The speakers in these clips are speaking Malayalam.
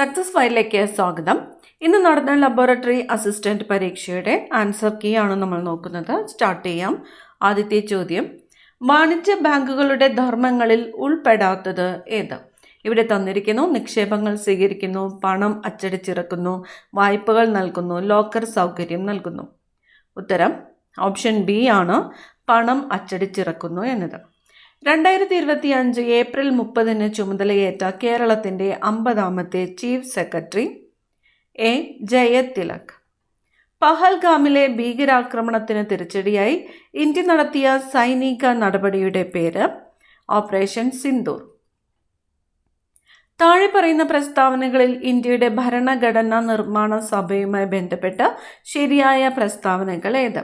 സക്സസ് ഫയലിലേക്ക് സ്വാഗതം. ഇന്ന് നടന്ന ലബോറട്ടറി അസിസ്റ്റന്റ് പരീക്ഷയുടെ ആൻസർ കീ ആണ് നമ്മൾ നോക്കുന്നത്. സ്റ്റാർട്ട് ചെയ്യാം. ആദ്യത്തെ ചോദ്യം, വാണിജ്യ ബാങ്കുകളുടെ ധർമ്മങ്ങളിൽ ഉൾപ്പെടാത്തത് ഏത്? ഇവിടെ തന്നിരിക്കുന്നു: നിക്ഷേപങ്ങൾ സ്വീകരിക്കുന്നു, പണം അച്ചടിച്ചിറക്കുന്നു, വായ്പകൾ നൽകുന്നു, ലോക്കർ സൗകര്യം നൽകുന്നു. ഉത്തരം ഓപ്ഷൻ ബി ആണ്, പണം അച്ചടിച്ചിറക്കുന്നു എന്നത്. 2025 ഏപ്രിൽ 30 ചുമതലയേറ്റ കേരളത്തിൻ്റെ 50ാമത്തെ ചീഫ് സെക്രട്ടറി എ ജയതിലക്. പഹൽഗാമിലെ ഭീകരാക്രമണത്തിന് തിരിച്ചടിയായി ഇന്ത്യ നടത്തിയ സൈനിക നടപടിയുടെ പേര് ഓപ്പറേഷൻ സിന്ദൂർ. താഴെ പറയുന്ന പ്രസ്താവനകളിൽ ഇന്ത്യയുടെ ഭരണഘടനാ നിർമ്മാണ സഭയുമായി ബന്ധപ്പെട്ട ശരിയായ പ്രസ്താവനകൾ ഏത്?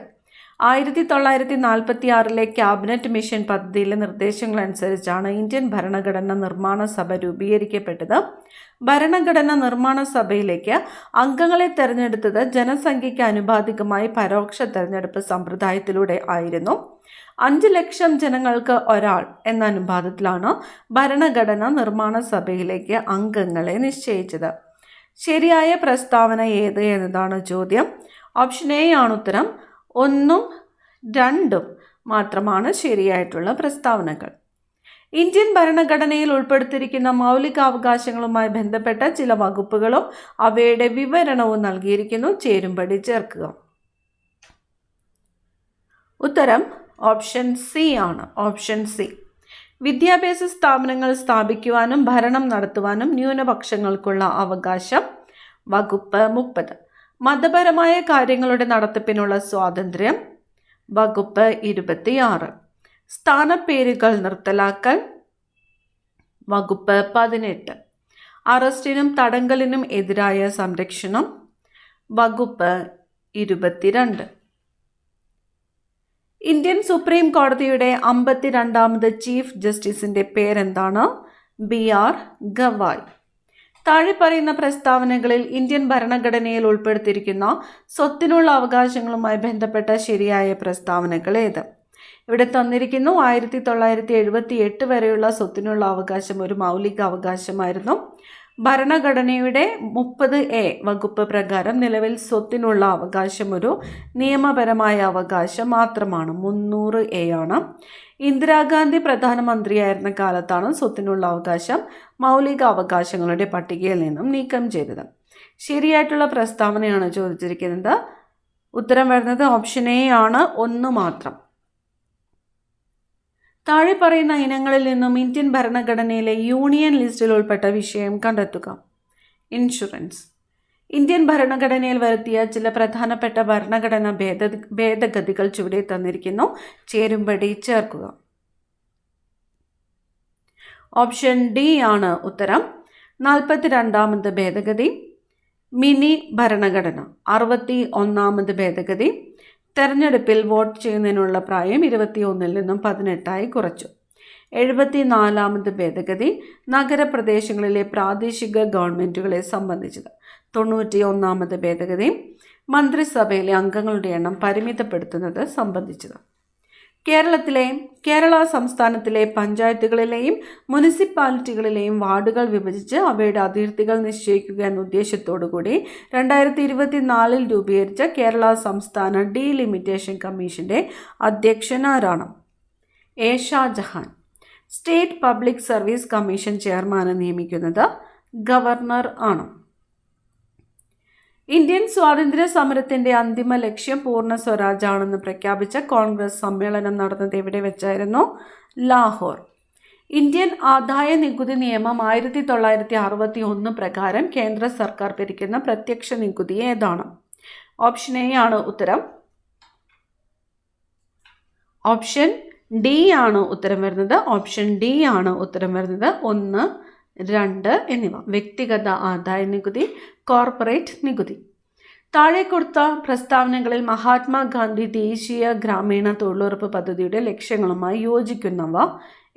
1946 ക്യാബിനറ്റ് മിഷൻ പദ്ധതിയിലെ നിർദ്ദേശങ്ങളനുസരിച്ചാണ് ഇന്ത്യൻ ഭരണഘടനാ നിർമ്മാണ സഭ രൂപീകരിക്കപ്പെട്ടത്. ഭരണഘടനാ നിർമ്മാണ സഭയിലേക്ക് അംഗങ്ങളെ തെരഞ്ഞെടുത്തത് ജനസംഖ്യയ്ക്ക് ആനുപാതികമായി പരോക്ഷ തെരഞ്ഞെടുപ്പ് സമ്പ്രദായത്തിലൂടെ ആയിരുന്നു. 5 ലക്ഷം ജനങ്ങൾക്ക് ഒരാൾ എന്ന അനുപാതത്തിലാണ് ഭരണഘടനാ നിർമ്മാണ സഭയിലേക്ക് അംഗങ്ങളെ നിശ്ചയിച്ചത്. ശരിയായ പ്രസ്താവന ഏത് എന്നതാണ് ചോദ്യം. ഓപ്ഷൻ എ ആണ് ഉത്തരം. 1ഉം 2ഉം മാത്രമാണ് ശരിയായിട്ടുള്ള പ്രസ്താവനകൾ. ഇന്ത്യൻ ഭരണഘടനയിൽ ഉൾപ്പെടുത്തിയിരിക്കുന്ന മൗലികാവകാശങ്ങളുമായി ബന്ധപ്പെട്ട ചില വകുപ്പുകളും അവയുടെ വിവരണവും നൽകിയിരിക്കുന്നു. ചേരുംപടി ചേർക്കുക. ഉത്തരം ഓപ്ഷൻ സി ആണ്. Option C. വിദ്യാഭ്യാസ സ്ഥാപനങ്ങൾ സ്ഥാപിക്കുവാനും ഭരണം നടത്തുവാനും ന്യൂനപക്ഷങ്ങൾക്കുള്ള അവകാശം. വകുപ്പ് 30. മതപരമായ കാര്യങ്ങളുടെ നടത്തിപ്പിനുള്ള സ്വാതന്ത്ര്യം. വകുപ്പ് 26. സ്ഥാനപ്പേരുകൾ നിർത്തലാക്കൽ. വകുപ്പ് 18. അറസ്റ്റിനും തടങ്കലിനും എതിരായ സംരക്ഷണം. വകുപ്പ് 22. ഇന്ത്യൻ സുപ്രീം കോടതിയുടെ 52ാമത് ചീഫ് ജസ്റ്റിസിന്റെ പേരെന്താണ്? BR ഗവായ്. താഴെ പറയുന്ന പ്രസ്താവനകളിൽ ഇന്ത്യൻ ഭരണഘടനയിൽ ഉൾപ്പെടുത്തിയിരിക്കുന്ന സ്വത്തിനുള്ള അവകാശങ്ങളുമായി ബന്ധപ്പെട്ട ശരിയായ പ്രസ്താവനകൾ ഏത്? ഇവിടെ തന്നിരിക്കുന്നു: 1978 വരെയുള്ള സ്വത്തിനുള്ള അവകാശം ഒരു മൗലിക അവകാശമായിരുന്നു. ഭരണഘടനയുടെ 30A വകുപ്പ് പ്രകാരം നിലവിൽ സ്വത്തിനുള്ള അവകാശം ഒരു നിയമപരമായ അവകാശം മാത്രമാണ്. 300A ആണ്. ഇന്ദിരാഗാന്ധി പ്രധാനമന്ത്രിയായിരുന്ന കാലത്താണ് സ്വത്തിനുള്ള അവകാശം മൗലിക അവകാശങ്ങളുടെ പട്ടികയിൽ നിന്നും നീക്കം ചെയ്തത്. ശരിയായിട്ടുള്ള പ്രസ്താവനയാണ് ചോദിച്ചിരിക്കുന്നത്. ഉത്തരം വരുന്നത് ഓപ്ഷൻ എ ആണ്, 1 മാത്രം. താഴെ പറയുന്ന ഇനങ്ങളിൽ നിന്നും ഇന്ത്യൻ ഭരണഘടനയിലെ യൂണിയൻ ലിസ്റ്റിൽ ഉൾപ്പെട്ട വിഷയം കണ്ടെത്തുക. ഇൻഷുറൻസ്. ഇന്ത്യൻ ഭരണഘടനയിൽ വരുത്തിയ ചില പ്രധാനപ്പെട്ട ഭരണഘടനാ ഭേദഗതികൾ ചുവടെ തന്നിരിക്കുന്നു. ചേരുംപടി ചേർക്കുക. ഓപ്ഷൻ ഡി ആണ് ഉത്തരം. 42ാമത് ഭേദഗതി. മിനി ഭരണഘടന. 61ാമത് ഭേദഗതി. തെരഞ്ഞെടുപ്പിൽ വോട്ട് ചെയ്യുന്നതിനുള്ള പ്രായം 21 നിന്നും 18 കുറച്ചു. 74ാമത് ഭേദഗതി. നഗരപ്രദേശങ്ങളിലെ പ്രാദേശിക ഗവൺമെൻറ്റുകളെ സംബന്ധിച്ചത്. 91ാമത് ഭേദഗതി. മന്ത്രിസഭയിലെ അംഗങ്ങളുടെ എണ്ണം പരിമിതപ്പെടുത്തുന്നത് സംബന്ധിച്ചത്. കേരള സംസ്ഥാനത്തിലെ പഞ്ചായത്തുകളിലെയും മുനിസിപ്പാലിറ്റികളിലെയും വാർഡുകൾ വിഭജിച്ച് അവയുടെ അതിർത്തികൾ നിശ്ചയിക്കുക എന്ന ഉദ്ദേശത്തോടുകൂടി 2024 രൂപീകരിച്ച കേരള സംസ്ഥാന ഡീലിമിറ്റേഷൻ കമ്മീഷന്റെ അധ്യക്ഷൻ ആരാണ്? A Shajahan. State public service commission ചെയർമാനെ നിയമിക്കുന്നത് ഗവർണർ ആണ്. ഇന്ത്യൻ സ്വാതന്ത്ര്യ സമരത്തിന്റെ അന്തിമ ലക്ഷ്യം പൂർണ്ണ സ്വരാജാണെന്ന് പ്രഖ്യാപിച്ച കോൺഗ്രസ് സമ്മേളനം നടന്നത് എവിടെ വെച്ചായിരുന്നു? ലാഹോർ. ഇന്ത്യൻ ആദായ നികുതി നിയമം 1961 പ്രകാരം കേന്ദ്ര സർക്കാർ ഭരിക്കുന്ന പ്രത്യക്ഷ നികുതി ഏതാണ്? ഓപ്ഷൻ എ ആണ് ഉത്തരം. ഓപ്ഷൻ ഡി ആണ് ഉത്തരം വരുന്നത്. ഓപ്ഷൻ ഡി ആണ് ഉത്തരം വരുന്നത്. 1, 2 എന്നിവ. വ്യക്തിഗത ആദായ നികുതി, കോർപ്പറേറ്റ് നികുതി. താഴെ കൊടുത്ത പ്രസ്താവനകളിൽ മഹാത്മാഗാന്ധി ദേശീയ ഗ്രാമീണ തൊഴിലുറപ്പ് പദ്ധതിയുടെ ലക്ഷ്യങ്ങളുമായി യോജിക്കുന്നവ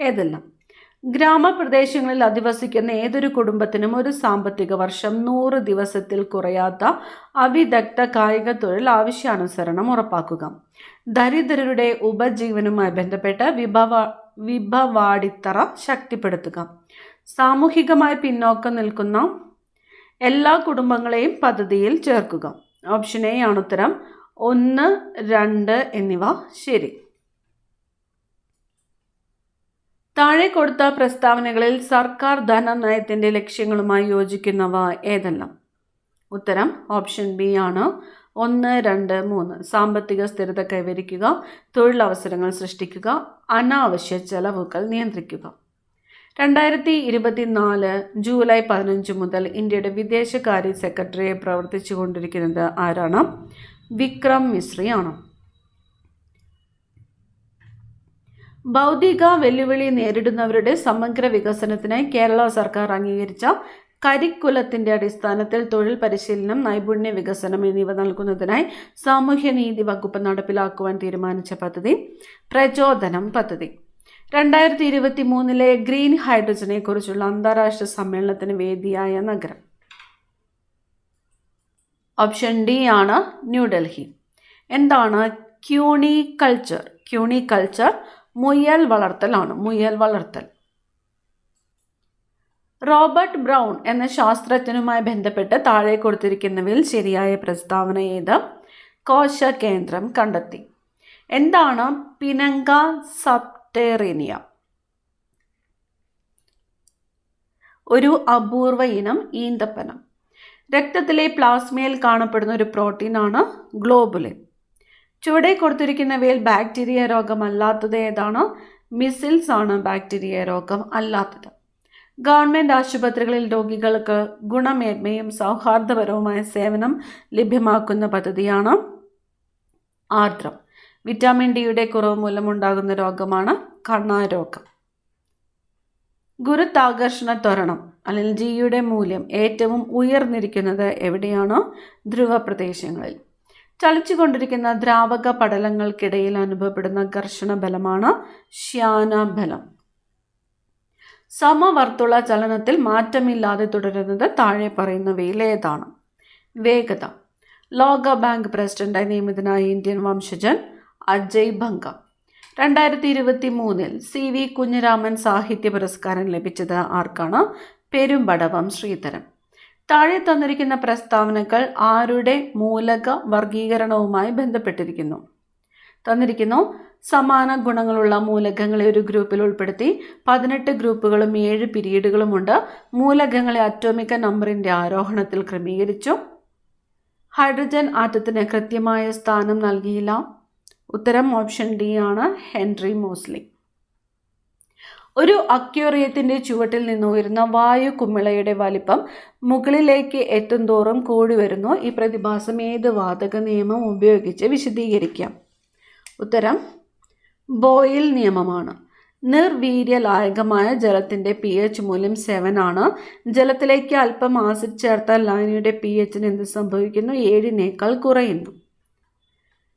ഏതെല്ലാം? ഗ്രാമപ്രദേശങ്ങളിൽ അധിവസിക്കുന്ന ഏതൊരു കുടുംബത്തിനും ഒരു സാമ്പത്തിക വർഷം 100 ദിവസത്തിൽ കുറയാത്ത അവിദഗ്ധ കായിക തൊഴിൽ ആവശ്യാനുസരണം ഉറപ്പാക്കുക. ദരിദ്രരുടെ ഉപജീവനവുമായി ബന്ധപ്പെട്ട വിഭവാടിത്തറ ശക്തിപ്പെടുത്തുക. സാമൂഹികമായി പിന്നോക്കം നിൽക്കുന്ന എല്ലാ കുടുംബങ്ങളെയും പദ്ധതിയിൽ ചേർക്കുക. ഓപ്ഷൻ എ ആണ് ഉത്തരം. 1, 2 എന്നിവ ശരി. താഴെ കൊടുത്ത പ്രസ്താവനകളിൽ സർക്കാർ ധനനയത്തിന്റെ ലക്ഷ്യങ്ങളുമായി യോജിക്കുന്നവ ഏതെല്ലാം? ഉത്തരം ഓപ്ഷൻ ബി ആണ്. 1, 2, 3. സാമ്പത്തിക സ്ഥിരത കൈവരിക്കുക, തൊഴിലവസരങ്ങൾ സൃഷ്ടിക്കുക, അനാവശ്യ ചെലവുകൾ നിയന്ത്രിക്കുക. 2024 ജൂലൈ 15 മുതൽ ഇന്ത്യയുടെ വിദേശകാര്യ സെക്രട്ടറിയെ പ്രവർത്തിച്ചു കൊണ്ടിരിക്കുന്നത് ആരാണ്? വിക്രം മിശ്രി ആണ്. ഭൗതിക വെല്ലുവിളി നേരിടുന്നവരുടെ സമഗ്ര വികസനത്തിനായി കേരള സർക്കാർ അംഗീകരിച്ച കരിക്കുലത്തിന്റെ അടിസ്ഥാനത്തിൽ തൊഴിൽ പരിശീലനം, നൈപുണ്യ വികസനം എന്നിവ നൽകുന്നതിനായി സാമൂഹ്യനീതി വകുപ്പ് നടപ്പിലാക്കുവാൻ തീരുമാനിച്ച പദ്ധതി പ്രചോദനം പദ്ധതി. 2023 ഗ്രീൻ ഹൈഡ്രജനെ കുറിച്ചുള്ള അന്താരാഷ്ട്ര സമ്മേളനത്തിന് വേദിയായ നഗരം? ഓപ്ഷൻ ഡി ആണ് ന്യൂഡൽഹി. എന്താണ് ക്യൂണിക്കൾച്ചർ? ക്യൂണിക്കൾച്ചർ മുയൽ വളർത്തലാണ്. മുയൽ വളർത്തൽ. റോബർട്ട് ബ്രൗൺ എന്ന ശാസ്ത്രജ്ഞനുമായി ബന്ധപ്പെട്ട് താഴെ കൊടുത്തിരിക്കുന്നവയിൽ ശരിയായ പ്രസ്താവന ഏത്? കോശകേന്ദ്രം കണ്ടെത്തി. എന്താണ് പിനങ്ക സബ്ടെറേനിയ? ഒരു അപൂർവ ഇനം ഈന്തപ്പനം. രക്തത്തിലെ പ്ലാസ്മയിൽ കാണപ്പെടുന്ന ഒരു പ്രോട്ടീനാണ് ഗ്ലോബുലിൻ. ചുവടെ കൊടുത്തിരിക്കുന്നവയിൽ ബാക്ടീരിയ രോഗമല്ലാത്തത് ഏതാണ്? മിസിൽസ് ആണ് ബാക്ടീരിയ രോഗം അല്ലാത്തത്. ഗവൺമെൻറ് ആശുപത്രികളിൽ രോഗികൾക്ക് ഗുണമേന്മയും സൗഹാർദ്ദപരവുമായ സേവനം ലഭ്യമാക്കുന്ന പദ്ധതിയാണ് ആർദ്രം. വിറ്റാമിൻ ഡിയുടെ കുറവ് മൂലമുണ്ടാകുന്ന രോഗമാണ് കണ്ണാരോഗം. ഗുരുത്വാകർഷണ ത്വരണം അല്ലെങ്കിൽ ജിയുടെ മൂല്യം ഏറ്റവും ഉയർന്നിരിക്കുന്നത് എവിടെയാണ്? ധ്രുവ പ്രദേശങ്ങളിൽ. ചലിച്ചുകൊണ്ടിരിക്കുന്ന ദ്രാവക പടലങ്ങൾക്കിടയിൽ അനുഭവപ്പെടുന്ന ഘർഷണ ബലമാണ് ശ്യാനബലം. സമവർത്തുള ചലനത്തിൽ മാറ്റമില്ലാതെ തുടരുന്നത് താഴെ പറയുന്നവയിൽ ഏതാണ്? വേഗത. ലോക ബാങ്ക് പ്രസിഡന്റായി നിയമിതനായ ഇന്ത്യൻ വംശജൻ അജയ് ബംഗ. 2023 CV കുഞ്ഞിരാമൻ സാഹിത്യ പുരസ്കാരം ലഭിച്ചത് ആർക്കാണ്? പെരുമ്പടവം ശ്രീധരൻ. താഴെ തന്നിരിക്കുന്ന പ്രസ്താവനകൾ ആരുടെ മൂലക വർഗീകരണവുമായി ബന്ധപ്പെട്ടിരിക്കുന്നു? തന്നിരിക്കുന്നു. സമാന ഗുണങ്ങളുള്ള മൂലകങ്ങളെ ഒരു ഗ്രൂപ്പിൽ ഉൾപ്പെടുത്തി 18 ഗ്രൂപ്പുകളും 7 പിരീഡുകളുമുണ്ട്. മൂലകങ്ങളെ അറ്റോമിക നമ്പറിന്റെ ആരോഹണത്തിൽ ക്രമീകരിച്ചു. ഹൈഡ്രജൻ ആറ്റത്തിന് കൃത്യമായ സ്ഥാനം നൽകിയില്ല. ഉത്തരം ഓപ്ഷൻ ഡി ആണ്. Henry Moseley. ഒരു അക്വേറിയത്തിന്റെ ചുവട്ടിൽ നിന്ന് ഉയരുന്ന വായു കുമിളയുടെ വലിപ്പം മുകളിലേക്ക് എത്തുന്തോറും കൂടി വരുന്നു. ഈ പ്രതിഭാസം ഏത് വാതക നിയമം ഉപയോഗിച്ച് വിശദീകരിക്കാം? ഉത്തരം ബോയിൽ നിയമമാണ്. നിർവീര്യലായകമായ ജലത്തിന്റെ pH മൂല്യം 7 ആണ്. ജലത്തിലേക്ക് അല്പം ആസിഡ് ചേർത്താൽ ലായനിയുടെ pHന് എന്ത് സംഭവിക്കുന്നു? 7 കുറയുന്നു.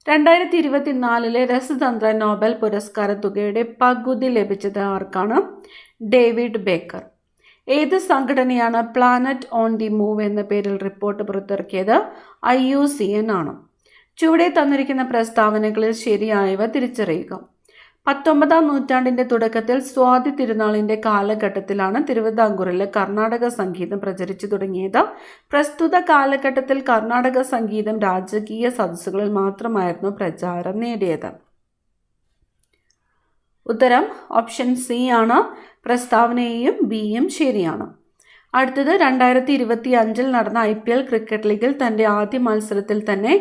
2024 രസതന്ത്ര നോബൽ പുരസ്കാര തുകയുടെ പകുതി ലഭിച്ചത് ആർക്കാണ്? David Baker. ഏത് സംഘടനയാണ് പ്ലാനറ്റ് ഓൺ ദി മൂവ് എന്ന പേരിൽ റിപ്പോർട്ട് പുറത്തിറക്കിയത്? IUCN ആണ്. ചുവടെ തന്നിരിക്കുന്ന പ്രസ്താവനകളിൽ ശരിയായവ തിരിച്ചറിയുക. 19-ാം നൂറ്റാണ്ടിന്റെ തുടക്കത്തിൽ സ്വാതി തിരുനാളിന്റെ കാലഘട്ടത്തിലാണ് തിരുവിതാംകൂറിലെ കർണാടക സംഗീതം പ്രചരിച്ചു തുടങ്ങിയത്. പ്രസ്തുത കാലഘട്ടത്തിൽ കർണാടക സംഗീതം രാജകീയ സദസ്സുകളിൽ മാത്രമായിരുന്നു പ്രചാരം നേടിയത്. ഉത്തരം ഓപ്ഷൻ സി ആണ്. പ്രസ്താവന എയും ബിയും ശരിയാണ്. അടുത്തത് 2025 നടന്ന IPL ക്രിക്കറ്റ് ലീഗിൽ തന്റെ ആദ്യ മത്സരത്തിൽ തന്നെ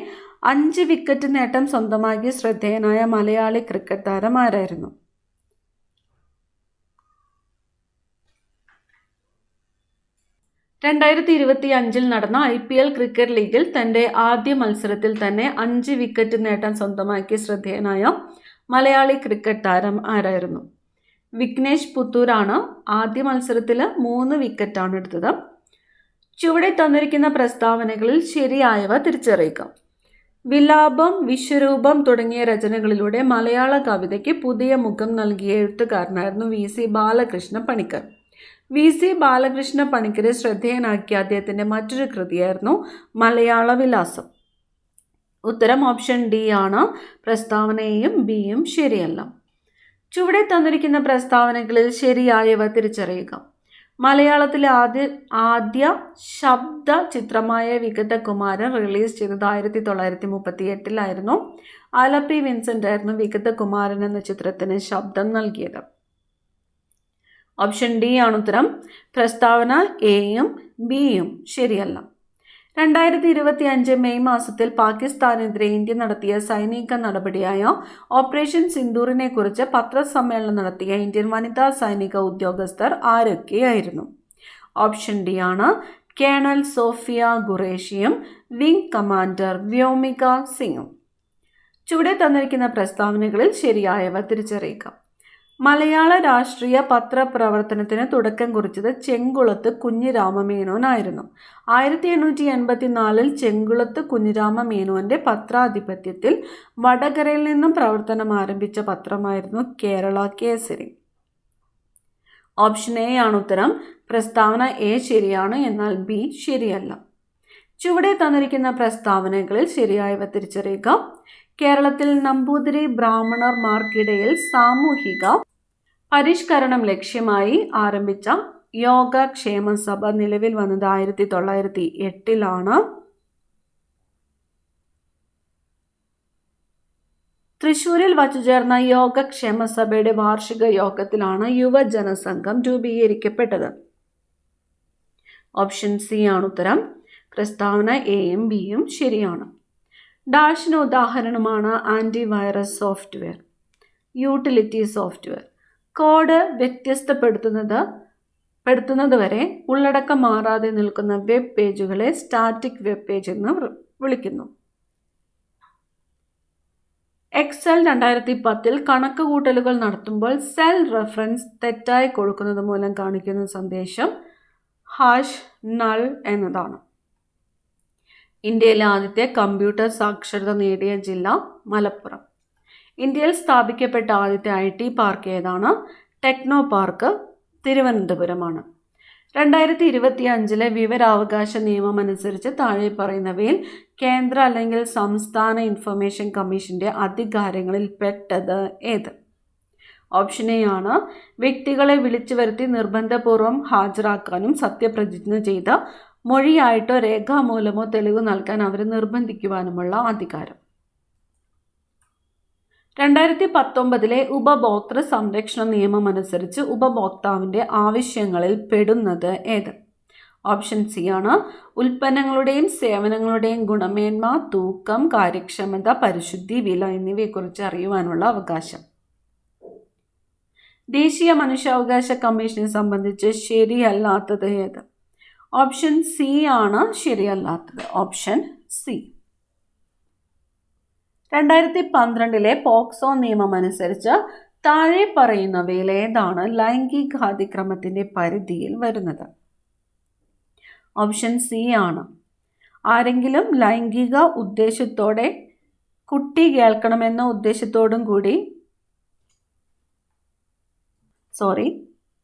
5 വിക്കറ്റ് നേട്ടം സ്വന്തമാക്കിയ ശ്രദ്ധേയനായ മലയാളി ക്രിക്കറ്റ് താരം ആരായിരുന്നു? നടന്ന IPL ക്രിക്കറ്റ് ലീഗിൽ തന്റെ ആദ്യ മത്സരത്തിൽ തന്നെ 5 വിക്കറ്റ് നേട്ടം സ്വന്തമാക്കിയ ശ്രദ്ധേയനായ മലയാളി ക്രിക്കറ്റ് താരം ആരായിരുന്നു? വിഘ്നേഷ് പുത്തൂരാണ്. ആദ്യ മത്സരത്തിൽ 3 വിക്കറ്റാണ് എടുത്തത്. ചുവടെ തന്നിരിക്കുന്ന പ്രസ്താവനകളിൽ ശരിയായവ തിരിച്ചറിയുക. വിലാപം, വിശ്വരൂപം തുടങ്ങിയ രചനകളിലൂടെ മലയാള കവിതയ്ക്ക് പുതിയ മുഖം നൽകിയ എഴുത്തുകാരനായിരുന്നു VC ബാലകൃഷ്ണ പണിക്കർ. VC ബാലകൃഷ്ണ പണിക്കരെ ശ്രദ്ധേയനാക്കിയ അദ്ദേഹത്തിന്റെ മറ്റൊരു കൃതിയായിരുന്നു മലയാള വിലാസം. ഉത്തരം ഓപ്ഷൻ ഡി ആണ്. പ്രസ്താവന എയും ബിയും ശരിയല്ല. ചുവടെ തന്നിരിക്കുന്ന പ്രസ്താവനകളിൽ ശരിയായവ തിരിച്ചറിയുക. മലയാളത്തിലെ ആദ്യ ശബ്ദ ചിത്രമായ വിഗതകുമാരൻ റിലീസ് ചെയ്തത് 1938 ആലപ്പി വിൻസെന്റ് ആയിരുന്നു വിഗതകുമാരൻ എന്ന ചിത്രത്തിന് ശബ്ദം നൽകിയത്. ഓപ്ഷൻ ഡി ആണ് ഉത്തരം. പ്രസ്താവന എയും ബിയും ശരിയല്ല. 2025 മെയ് മാസത്തിൽ പാകിസ്ഥാനെതിരെ ഇന്ത്യ നടത്തിയ സൈനിക നടപടിയായ ഓപ്പറേഷൻ സിന്ദൂറിനെ കുറിച്ച് പത്രസമ്മേളനം നടത്തിയ ഇന്ത്യൻ വനിതാ സൈനിക ഉദ്യോഗസ്ഥർ ആരൊക്കെയായിരുന്നു? ഓപ്ഷൻ ഡി ആണ്. കേണൽ സോഫിയ ഖുറേഷിയും വിംഗ് കമാൻഡർ വ്യോമിക സിംഗും. ചുവടെ തന്നിരിക്കുന്ന പ്രസ്താവനകളിൽ ശരിയായവ തിരിച്ചറിയുക. മലയാള രാഷ്ട്രീയ പത്രപ്രവർത്തനത്തിന് തുടക്കം കുറിച്ചത് ചെങ്കുളത്ത് കുഞ്ഞിരാമമേനോനായിരുന്നു. 1884 ചെങ്കുളത്ത് കുഞ്ഞിരാമമേനോന്റെ പത്രാധിപത്യത്തിൽ വടകരയിൽ നിന്നും പ്രവർത്തനം ആരംഭിച്ച പത്രമായിരുന്നു കേരള കേസരി. ഓപ്ഷൻ എ ആണ് ഉത്തരം. പ്രസ്താവന എ ശരിയാണ്, എന്നാൽ ബി ശരിയല്ല. ചുവടെ തന്നിരിക്കുന്ന പ്രസ്താവനകളിൽ ശരിയായവ തിരിച്ചറിയുക. കേരളത്തിൽ നമ്പൂതിരി ബ്രാഹ്മണർമാർക്കിടയിൽ സാമൂഹിക പരിഷ്കരണം ലക്ഷ്യമായി ആരംഭിച്ച യോഗക്ഷേമ സഭ നിലവിൽ വന്നത് 1908 തൃശ്ശൂരിൽ വച്ചു ചേർന്ന യോഗക്ഷേമ സഭയുടെ വാർഷിക യോഗത്തിലാണ് യുവജനസംഘം രൂപീകരിക്കപ്പെട്ടത്. ഓപ്ഷൻ സി ആണ് ഉത്തരം. പ്രസ്താവന എയും ബിയും ശരിയാണ്. ഡാഷിന് ഉദാഹരണമാണ് antivirus software, utility software. Code വ്യത്യസ്തപ്പെടുത്തുന്നത് വരെ ഉള്ളടക്കം മാറാതെ നിൽക്കുന്ന വെബ് പേജുകളെ സ്റ്റാറ്റിക് വെബ് പേജ് എന്ന് വിളിക്കുന്നു. എക്സൽ 2010 കണക്കുകൂട്ടലുകൾ നടത്തുമ്പോൾ സെൽ റെഫറൻസ് തെറ്റായി കൊടുക്കുന്നത് മൂലം കാണിക്കുന്ന സന്ദേശം #null എന്നതാണ്. ഇന്ത്യയിലെ ആദ്യത്തെ കമ്പ്യൂട്ടർ സാക്ഷരത നേടിയ ജില്ല മലപ്പുറം. ഇന്ത്യയിൽ സ്ഥാപിക്കപ്പെട്ട ആദ്യത്തെ IT പാർക്ക് ഏതാണ്? ടെക്നോ പാർക്ക് തിരുവനന്തപുരമാണ്. 2025 വിവരാവകാശ നിയമം അനുസരിച്ച് താഴെ പറയുന്നവയിൽ കേന്ദ്ര അല്ലെങ്കിൽ സംസ്ഥാന ഇൻഫർമേഷൻ കമ്മീഷന്റെ അധികാരങ്ങളിൽ പെട്ടത് ഏത്? ഓപ്ഷൻ എ ആണ്. വ്യക്തികളെ വിളിച്ചു വരുത്തി നിർബന്ധപൂർവം ഹാജരാക്കാനും സത്യപ്രതിജ്ഞ ചെയ്ത മൊഴിയായിട്ടോ രേഖാമൂലമോ തെളിവ് നൽകാൻ അവരെ നിർബന്ധിക്കുവാനുമുള്ള അധികാരം. 2019 ഉപഭോക്തൃ സംരക്ഷണ നിയമം അനുസരിച്ച് ഉപഭോക്താവിൻ്റെ ആവശ്യങ്ങളിൽ പെടുന്നത് ഏത്? ഓപ്ഷൻ സി ആണ്. ഉൽപ്പന്നങ്ങളുടെയും സേവനങ്ങളുടെയും ഗുണമേന്മ, തൂക്കം, കാര്യക്ഷമത, പരിശുദ്ധി, വില എന്നിവയെക്കുറിച്ച് അറിയുവാനുള്ള അവകാശം. ദേശീയ മനുഷ്യാവകാശ കമ്മീഷനെ സംബന്ധിച്ച് ശരിയല്ലാത്തത് ഏത്? ഓപ്ഷൻ സി ആണ് ശരിയല്ലാത്തത്. Option C. 2012 പോക്സോ നിയമം അനുസരിച്ച് താഴെ പറയുന്നവയിൽ ഏതാണ് ലൈംഗികാതിക്രമത്തിന്റെ പരിധിയിൽ വരുന്നത്? ഓപ്ഷൻ സി ആണ്. ആരെങ്കിലും ലൈംഗിക ഉദ്ദേശത്തോടെ കുട്ടി കേൾക്കണമെന്ന ഉദ്ദേശത്തോടും കൂടി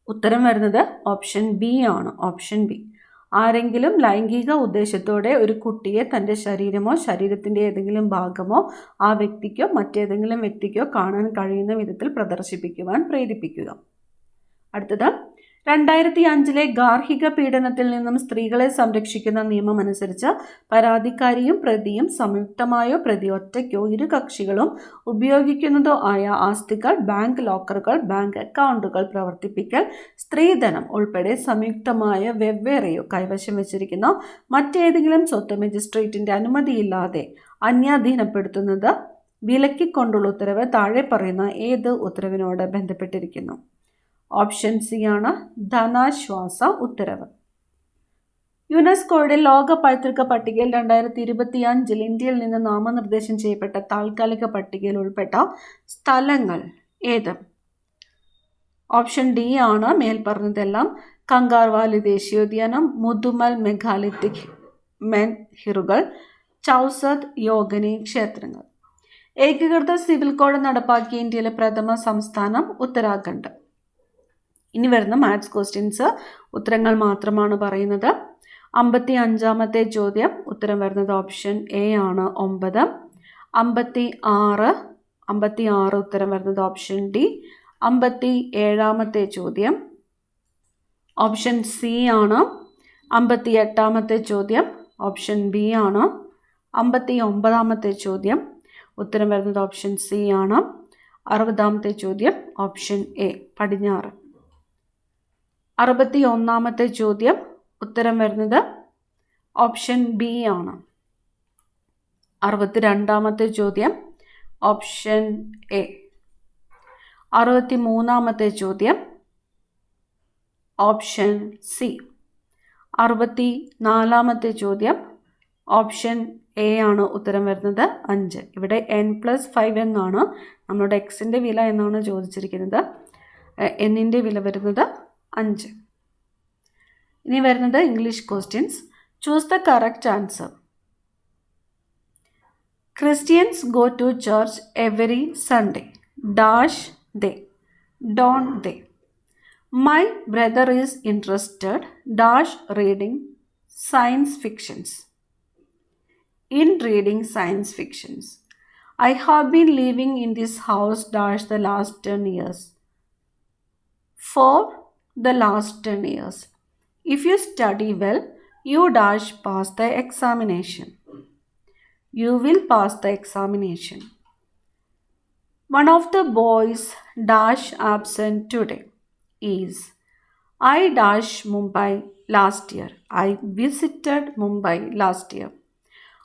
ഉത്തരം വരുന്നത് ഓപ്ഷൻ ബി ആണ്. Option B. ആരെങ്കിലും ലൈംഗിക ഉദ്ദേശത്തോടെ ഒരു കുട്ടിയെ തൻ്റെ ശരീരമോ ശരീരത്തിൻ്റെ ഏതെങ്കിലും ഭാഗമോ ആ വ്യക്തിക്കോ മറ്റേതെങ്കിലും വ്യക്തിക്കോ കാണാൻ കഴിയുന്ന വിധത്തിൽ പ്രദർശിപ്പിക്കുവാൻ പ്രേരിപ്പിക്കുക. അടുത്തത് 2005 ഗാർഹിക പീഡനത്തിൽ നിന്നും സ്ത്രീകളെ സംരക്ഷിക്കുന്ന നിയമം അനുസരിച്ച് പരാതിക്കാരിയും പ്രതിയും സംയുക്തമായോ പ്രതി ഒറ്റയ്ക്കോ ഇരു കക്ഷികളും ഉപയോഗിക്കുന്നതോ ആയ ആസ്തികൾ, ബാങ്ക് ലോക്കറുകൾ, ബാങ്ക് അക്കൗണ്ടുകൾ പ്രവർത്തിപ്പിക്കൽ, സ്ത്രീധനം ഉൾപ്പെടെ സംയുക്തമായ വെവ്വേറെയോ കൈവശം വെച്ചിരിക്കുന്ന മറ്റേതെങ്കിലും സ്വത്ത് മജിസ്ട്രേറ്റിന്റെ അനുമതിയില്ലാതെ അന്യാധീനപ്പെടുത്തുന്നത് വിലക്കിക്കൊണ്ടുള്ള ഉത്തരവ് താഴെ പറയുന്ന ഏത് ഉത്തരവിനോട് ബന്ധപ്പെട്ടിരിക്കുന്നു? ഓപ്ഷൻ സി ആണ് ധനാശ്വാസ ഉത്തരവ്. യുനെസ്കോയുടെ ലോക പൈതൃക പട്ടികയിൽ 2025 ഇന്ത്യയിൽ നിന്ന് നാമനിർദ്ദേശം ചെയ്യപ്പെട്ട താൽക്കാലിക പട്ടികയിൽ ഉൾപ്പെട്ട സ്ഥലങ്ങൾ ഏത്? ഓപ്ഷൻ ഡി ആണ് മേൽപ്പറഞ്ഞതെല്ലാം. കങ്കാർവാലി ദേശീയോദ്യാനം, മുതുമൽ മെഗാലിത്തിക് മെൻഹിറുകൾ, ചൗസത്ത് യോഗനി ക്ഷേത്രങ്ങൾ. ഏകീകൃത സിവിൽ കോഡ് നടപ്പാക്കിയ ഇന്ത്യയിലെ പ്രഥമ സംസ്ഥാനം ഉത്തരാഖണ്ഡ്. ഇനി വരുന്ന മാത്സ് ക്വസ്റ്റ്യൻസ് ഉത്തരങ്ങൾ മാത്രമാണ് പറയുന്നത്. 55ാമത്തെ ചോദ്യം ഉത്തരം വരുന്നത് ഓപ്ഷൻ എ ആണ് 9. 56 ഉത്തരം വരുന്നത് ഓപ്ഷൻ ഡി. 57ാമത്തെ ചോദ്യം ഓപ്ഷൻ സി ആണ്. 58ാമത്തെ ചോദ്യം ഓപ്ഷൻ ബി ആണ്. 59ാമത്തെ ചോദ്യം ഉത്തരം വരുന്നത് ഓപ്ഷൻ സി ആണ്. 60ാമത്തെ ചോദ്യം ഓപ്ഷൻ എ പടിഞ്ഞാറ്. 61ാമത്തെ ചോദ്യം ഉത്തരം വരുന്നത് ഓപ്ഷൻ ബി ആണ്. 62ാമത്തെ ചോദ്യം ഓപ്ഷൻ എ. 63ാമത്തെ ചോദ്യം ഓപ്ഷൻ സി. 64ാമത്തെ ചോദ്യം ഓപ്ഷൻ എ ആണ്. ഉത്തരം വരുന്നത് 5. ഇവിടെ n+5 എന്നാണ് നമ്മളുടെ എക്സിൻ്റെ വില എന്നാണ് ചോദിച്ചിരിക്കുന്നത്. എന്നിൻ്റെ വില വരുന്നത് 5. ഇനി വരുന്നത് English questions. Choose the correct answer. Christians go to church every Sunday. Dash they. Don't they? My brother is interested dash reading science fictions. In reading science fictions. I have been living in this house dash the last 10 years. For the last 10 years. If you study well, you dash pass the examination. You will pass the examination. One of the boys dash absent today is I dash Mumbai last year. I visited Mumbai last year.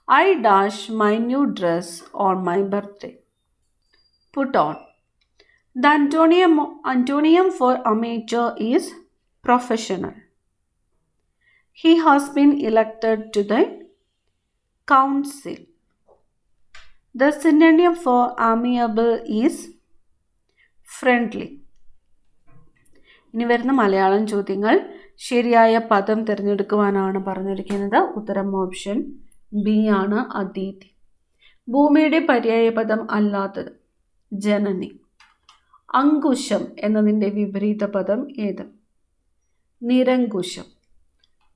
I dash my new dress on my birthday. Put on. The antonym for amateur is professional. He has been elected to the council. The synonym for amiable is friendly. ഇനി വരുന്ന മലയാളം ചോദ്യങ്ങൾ. ശരിയായ പദം തിരഞ്ഞെടുക്കുവാനാണ് പറഞ്ഞിരിക്കുന്നത്. ഉത്തരം ഓപ്ഷൻ ബി ആണ്, അതീതി. ഭൂമിയുടെ പര്യായ പദം അല്ലാത്തത് ജനനി. അങ്കുശം എന്നതിൻ്റെ വിപരീത പദം ഏത്? നിരങ്കുശം.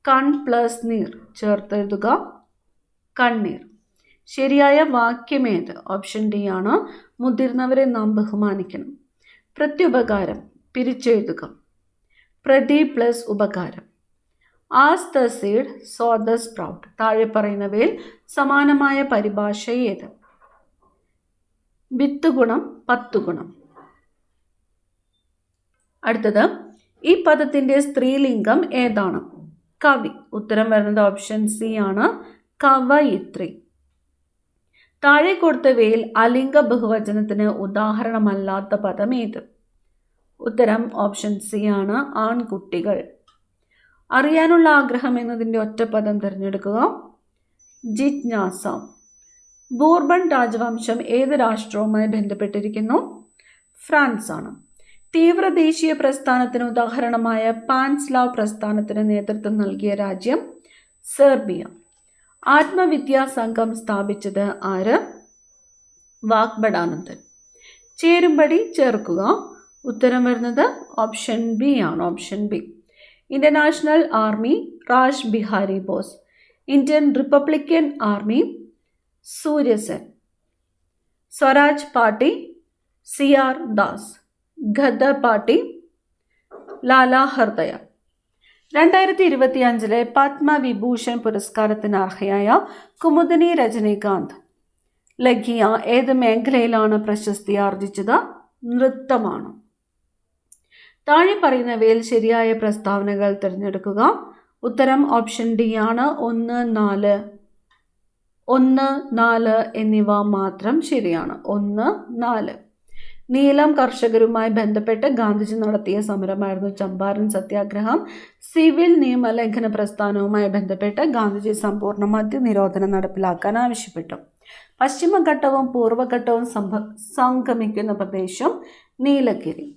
കൺ പ്ലസ് നീർ ചേർത്തെഴുതുക കണ്ണീർ. ശരിയായ വാക്യമേത്? ഓപ്ഷൻ ഡി ആണ്, മുതിർന്നവരെ നാം ബഹുമാനിക്കണം. പ്രത്യുപകാരം പിരിച്ചെഴുതുക. പ്രതി പ്ലസ് ഉപകാരം. As the seed so the sprout. താഴെ പറയുന്നവയിൽ സമാനമായ പരിഭാഷ ഏത്? വിത്ത് ഗുണം 10 ഗുണം. അടുത്തത്, ഈ പദത്തിൻ്റെ സ്ത്രീലിംഗം ഏതാണ്? കവി. ഉത്തരം വരുന്നത് ഓപ്ഷൻ സി ആണ്, കവയിത്രി. താഴെ കൊടുത്തവയിൽ അലിംഗ ബഹുവചനത്തിന് ഉദാഹരണമല്ലാത്ത പദം ഏത്? ഉത്തരം ഓപ്ഷൻ സി ആണ്, ആൺകുട്ടികൾ. അറിയാനുള്ള ആഗ്രഹം എന്നതിൻ്റെ ഒറ്റപ്പദം തിരഞ്ഞെടുക്കുക. ജിജ്ഞാസ. ബൂർബൺ രാജവംശം ഏത് രാഷ്ട്രവുമായി ബന്ധപ്പെട്ടിരിക്കുന്നു? ഫ്രാൻസ് ആണ്. തീവ്ര ദേശീയ പ്രസ്ഥാനത്തിന് ഉദാഹരണമായ പാൻസ്ലാവ് പ്രസ്ഥാനത്തിന് നേതൃത്വം നൽകിയ രാജ്യം സെർബിയ. ആത്മവിദ്യാ സംഘം സ്ഥാപിച്ചത് ആര്? വാഗ്ബടാനന്ദൻ. ചേരുംപടി ചേർക്കുക. ഉത്തരം വരുന്നത് ഓപ്ഷൻ ബി ആണ്, option B. Indian National Army Rash Behari Bose. Indian Republican Army Surya Sen. Swaraj party CR Das. Khaddar party Lala Hardayal. 2025 Padma Vibhushan പുരസ്കാരത്തിന് അർഹയായ കുമുദിനി രജനീകാന്ത് ലഖിയ ഏത് മേഖലയിലാണ് പ്രശസ്തി ആർജിച്ചത്? നൃത്തമാണ്. താഴെ പറയുന്നവയിൽ ശരിയായ പ്രസ്താവനകൾ തിരഞ്ഞെടുക്കുക. ഉത്തരം ഓപ്ഷൻ ഡി ആണ്. 1, 4 എന്നിവ മാത്രം ശരിയാണ്. 1, 4. നീലം കർഷകരുമായി ബന്ധപ്പെട്ട് ഗാന്ധിജി നടത്തിയ സമരമായിരുന്നു ചമ്പാരൻ സത്യാഗ്രഹം. സിവിൽ നിയമലംഘന പ്രസ്ഥാനവുമായി ബന്ധപ്പെട്ട് ഗാന്ധിജി സമ്പൂർണ്ണ മദ്യനിരോധനം നടപ്പിലാക്കാൻ ആവശ്യപ്പെട്ടു. പശ്ചിമഘട്ടവും പൂർവ്വഘട്ടവും സംഗമിക്കുന്ന പ്രദേശം നീലഗിരി.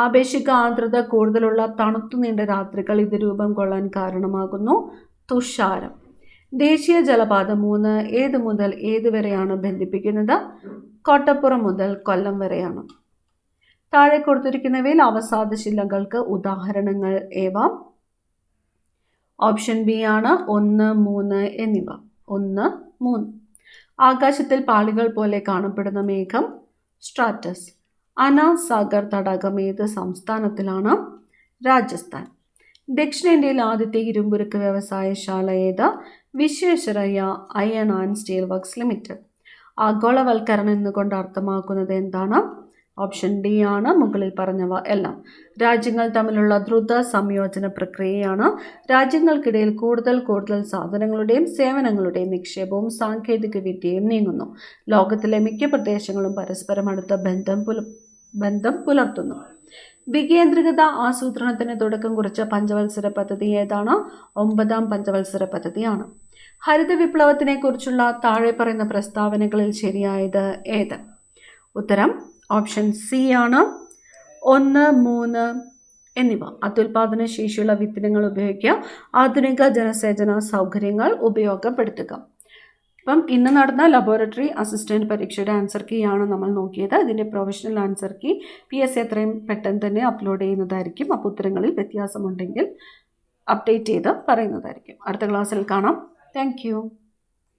ആപേക്ഷിക ആർദ്രത കൂടുതലുള്ള തണുത്തു നീണ്ട രാത്രികൾ ഇത് രൂപം കൊള്ളാൻ കാരണമാകുന്നു. തുഷാരം. ദേശീയ ജലപാത 3 ഏത് മുതൽ ഏത് വരെയാണ് ബന്ധിപ്പിക്കുന്നത്? കോട്ടപ്പുറം മുതൽ കൊല്ലം വരെയാണ്. താഴെ കൊടുത്തിരിക്കുന്നവയിൽ അവസാദ ശിലകൾക്ക് ഉദാഹരണങ്ങൾ ഏവ? ഓപ്ഷൻ ബി ആണ് 1, 3 എന്നിവ. 1, 3. ആകാശത്തിൽ പാളികൾ പോലെ കാണപ്പെടുന്ന മേഘം സ്ട്രാറ്റസ്. അനാസാഗർ തടാകം ഏത് സംസ്ഥാനത്തിലാണ്? രാജസ്ഥാൻ. ദക്ഷിണേന്ത്യയിൽ ആദ്യത്തെ ഇരുമ്പുരുക്ക് വ്യവസായശാല ഏത്? Visvesvaraya iron and steel works limited. ആഗോളവൽക്കരണം എന്നുകൊണ്ട് അർത്ഥമാക്കുന്നത് എന്താണ്? ഓപ്ഷൻ ഡി ആണ് മുകളിൽ പറഞ്ഞവ എല്ലാം. രാജ്യങ്ങൾ തമ്മിലുള്ള ദ്രുത സംയോജന പ്രക്രിയയാണ്. രാജ്യങ്ങൾക്കിടയിൽ കൂടുതൽ സാധനങ്ങളുടെയും സേവനങ്ങളുടെയും നിക്ഷേപവും സാങ്കേതിക വിദ്യയും നീങ്ങുന്നു. ലോകത്തിലെ മിക്ക പ്രദേശങ്ങളും പരസ്പരം അടുത്ത ബന്ധം പുലർത്തുന്നു. വികേന്ദ്രീകൃത ആസൂത്രണത്തിന് തുടക്കം കുറിച്ച പഞ്ചവത്സര പദ്ധതി ഏതാണ്? 9ാം പഞ്ചവത്സര പദ്ധതിയാണ്. ഹരിത വിപ്ലവത്തിനെ കുറിച്ചുള്ള താഴെ പറയുന്ന പ്രസ്താവനകളിൽ ശരിയായത് ഏത്? ഉത്തരം ഓപ്ഷൻ സി ആണ്. 1, 3 എന്നിവ. അത്യുൽപാദന ശേഷിയുള്ള വിത്തിനങ്ങൾ ഉപയോഗിക്കുക. ആധുനിക ജലസേചന സൗകര്യങ്ങൾ ഉപയോഗപ്പെടുത്തുക. അപ്പം ഇന്ന് നടന്ന ലബോറട്ടറി അസിസ്റ്റന്റ് പരീക്ഷയുടെ ആൻസർ കീ ആണ് നമ്മൾ നോക്കിയത്. ഇതിൻ്റെ പ്രൊഫഷണൽ ആൻസർ കീ PSC എത്രയും പെട്ടെന്ന് തന്നെ അപ്ലോഡ് ചെയ്യുന്നതായിരിക്കും. അപ്പോൾ ഉത്തരങ്ങളിൽ വ്യത്യാസമുണ്ടെങ്കിൽ അപ്ഡേറ്റ് ചെയ്ത് പറയുന്നതായിരിക്കും. അടുത്ത ക്ലാസ്സിൽ കാണാം. താങ്ക്